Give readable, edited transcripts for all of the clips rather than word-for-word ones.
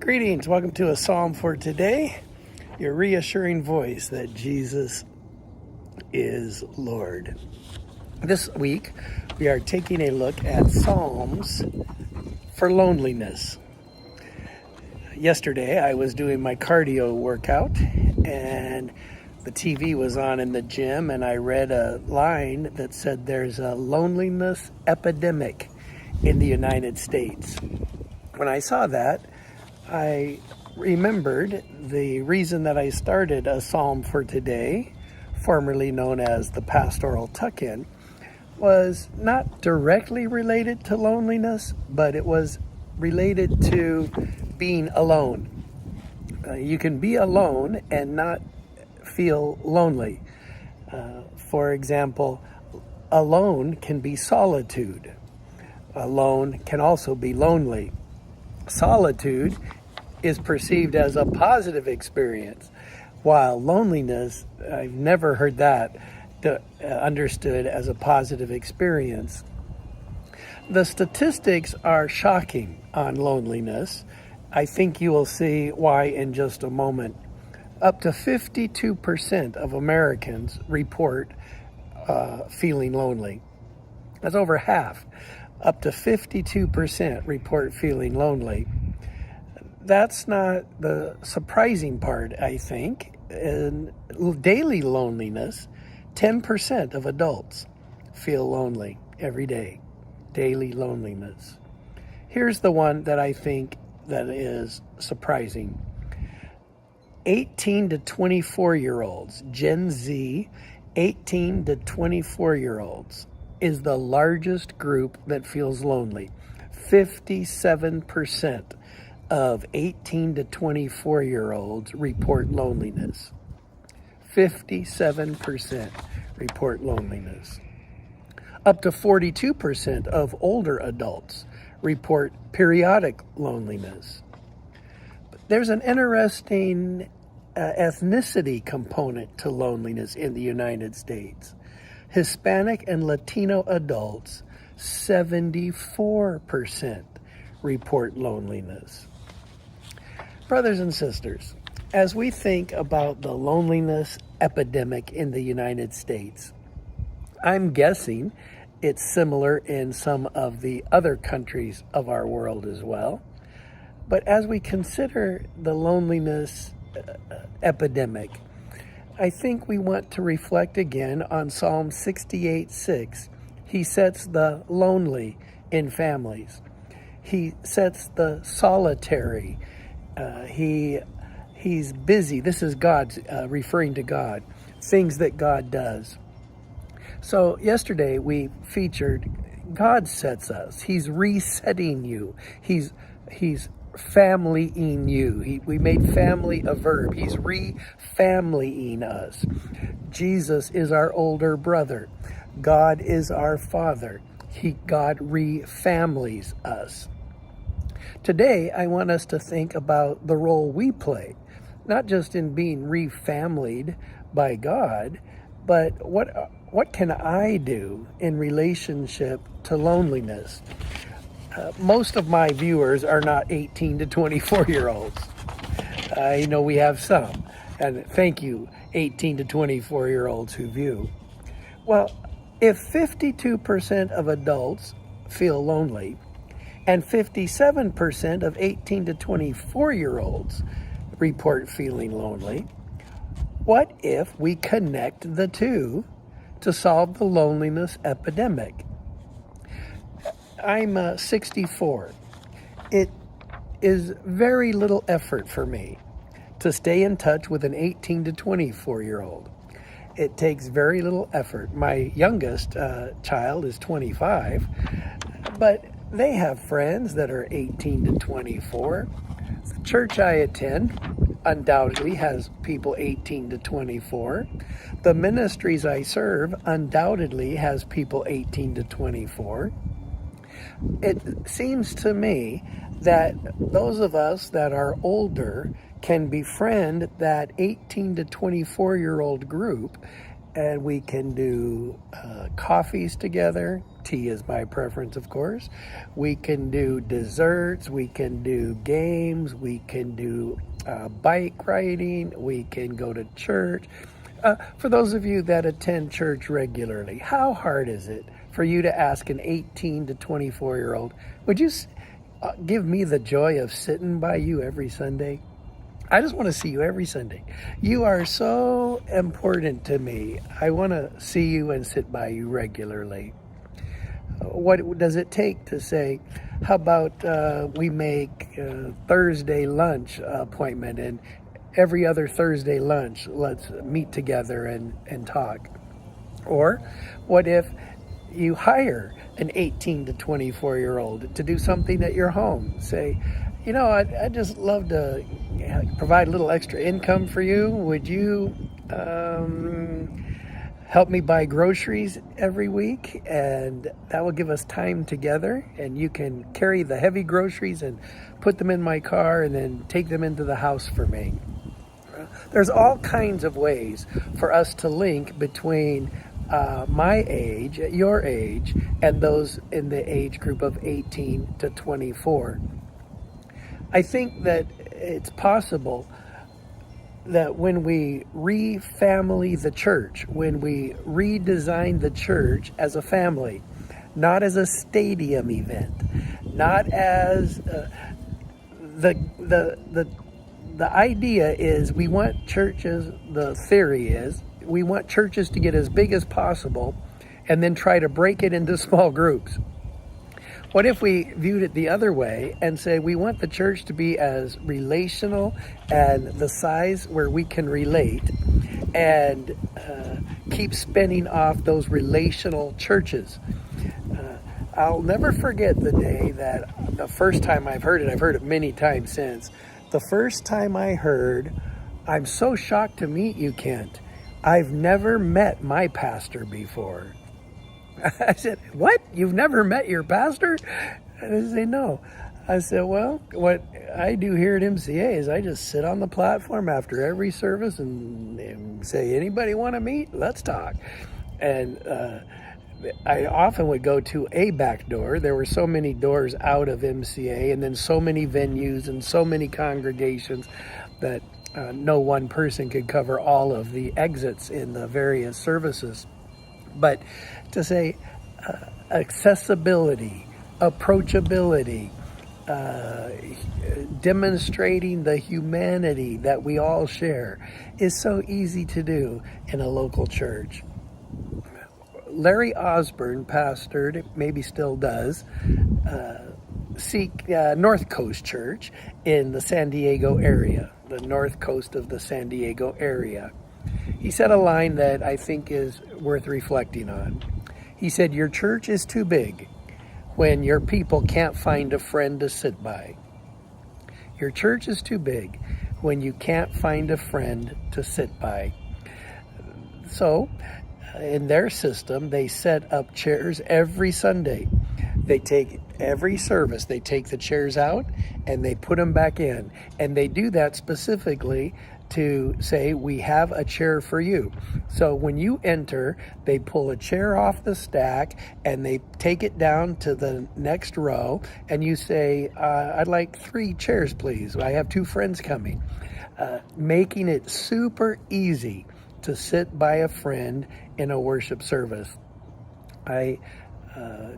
Greetings. Welcome to a psalm for today. Your reassuring voice that Jesus is Lord. This week, we are taking a look at psalms for loneliness. Yesterday, I was doing my cardio workout, and the TV was on in the gym, and I read a line that said there's a loneliness epidemic in the United States. When I saw that, I remembered the reason that I started a psalm for today, formerly known as the Pastoral Tuck-In, was not directly related to loneliness, but it was related to being alone. You can be alone and not feel lonely. For example, alone can be solitude. Alone can also be lonely. Solitude is perceived as a positive experience, while loneliness, I've never heard that understood as a positive experience. The statistics are shocking on loneliness. I think you will see why in just a moment. Up to 52% of Americans report feeling lonely. That's over half. Up to 52% report feeling lonely. That's not the surprising part, I think. In daily loneliness, 10% of adults feel lonely every day. Daily loneliness. Here's the one that I think that is surprising. 18 to 24-year-olds, Gen Z, 18 to 24-year-olds, is the largest group that feels lonely. 57% of 18 to 24-year-olds report loneliness. 57% report loneliness. Up to 42% of older adults report periodic loneliness. There's an interesting ethnicity component to loneliness in the United States. Hispanic and Latino adults, 74% report loneliness. Brothers and sisters, as we think about the loneliness epidemic in the United States, I'm guessing it's similar in some of the other countries of our world as well. But as we consider the loneliness epidemic, I think we want to reflect again on Psalm 68:6. He sets the lonely in families. He sets the solitary. He's busy. This is God referring to God, things that God does. So yesterday we featured God sets us. He's resetting you. He's familying you. We made family a verb. He's re-familying us. Jesus is our older brother. God is our father. God re-families us. Today, I want us to think about the role we play, not just in being re-familyed by God, but what can I do in relationship to loneliness? Most of my viewers are not 18 to 24-year-olds. I know we have some, and thank you, 18 to 24-year-olds who view. Well, if 52% of adults feel lonely, and 57% of 18 to 24-year-olds report feeling lonely, what if we connect the two to solve the loneliness epidemic? I'm 64. It is very little effort for me to stay in touch with an 18 to 24-year-old. It takes very little effort. My youngest child is 25, but they have friends that are 18 to 24. The church I attend undoubtedly has people 18 to 24. The ministries I serve undoubtedly has people 18 to 24. It seems to me that those of us that are older can befriend that 18 to 24-year-old group and we can do coffees together. Tea is my preference, of course. We can do desserts. We can do games. We can do bike riding. We can go to church. For those of you that attend church regularly, how hard is it for you to ask an 18 to 24-year-old, would you give me the joy of sitting by you every Sunday? I just want to see you every Sunday. You are so important to me. I want to see you and sit by you regularly. What does it take to say, how about we make Thursday lunch appointment, and every other Thursday lunch, let's meet together and talk? Or what if you hire an 18 to 24-year-old to do something at your home? Say, I'd just love to provide a little extra income for you. Would you help me buy groceries every week? And that will give us time together, and you can carry the heavy groceries and put them in my car and then take them into the house for me. There's all kinds of ways for us to link between my age, your age, and those in the age group of 18 to 24. I think that it's possible that when we re-family the church, when we redesign the church as a family, not as a stadium event, not as the idea is we want churches, the theory is, we want churches to get as big as possible and then try to break it into small groups. What if we viewed it the other way and say we want the church to be as relational and the size where we can relate, and keep spinning off those relational churches? I'll never forget the day that the first time I've heard it many times since. The first time I heard, "I'm so shocked to meet you, Kent. I've never met my pastor before." I said, "What? You've never met your pastor?" And they say, "No." I said, "Well, what I do here at MCA is I just sit on the platform after every service and say, 'Anybody want to meet? Let's talk.'" And I often would go to a back door. There were so many doors out of MCA, and then so many venues and so many congregations that no one person could cover all of the exits in the various services. But to say accessibility, approachability, demonstrating the humanity that we all share is so easy to do in a local church. Larry Osborne pastored, maybe still does, North Coast Church in the San Diego area, the north coast of the San Diego area. He said a line that I think is worth reflecting on. He said, "Your church is too big when your people can't find a friend to sit by." Your church is too big when you can't find a friend to sit by. So, in their system, they set up chairs every Sunday. They take every service, they take the chairs out and they put them back in. And they do that specifically to say, "We have a chair for you." So when you enter, they pull a chair off the stack and they take it down to the next row, and you say, "I'd like 3 chairs, please. I have 2 friends coming." Making it super easy to sit by a friend in a worship service. I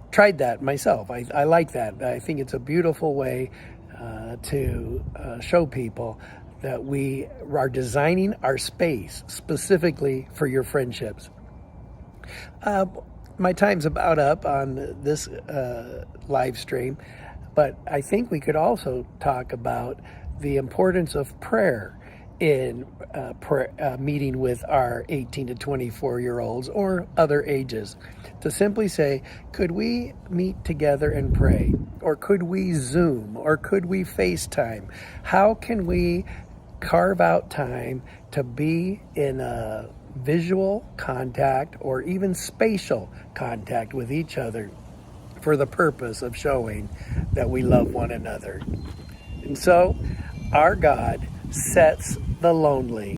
tried that myself. I like that. I think it's a beautiful way to show people that we are designing our space specifically for your friendships. My time's about up on this live stream, but I think we could also talk about the importance of prayer in meeting with our 18 to 24-year-olds or other ages, to simply say, could we meet together and pray? Or could we Zoom? Or could we FaceTime? How can we carve out time to be in a visual contact or even spatial contact with each other for the purpose of showing that we love one another? And so, our God sets the lonely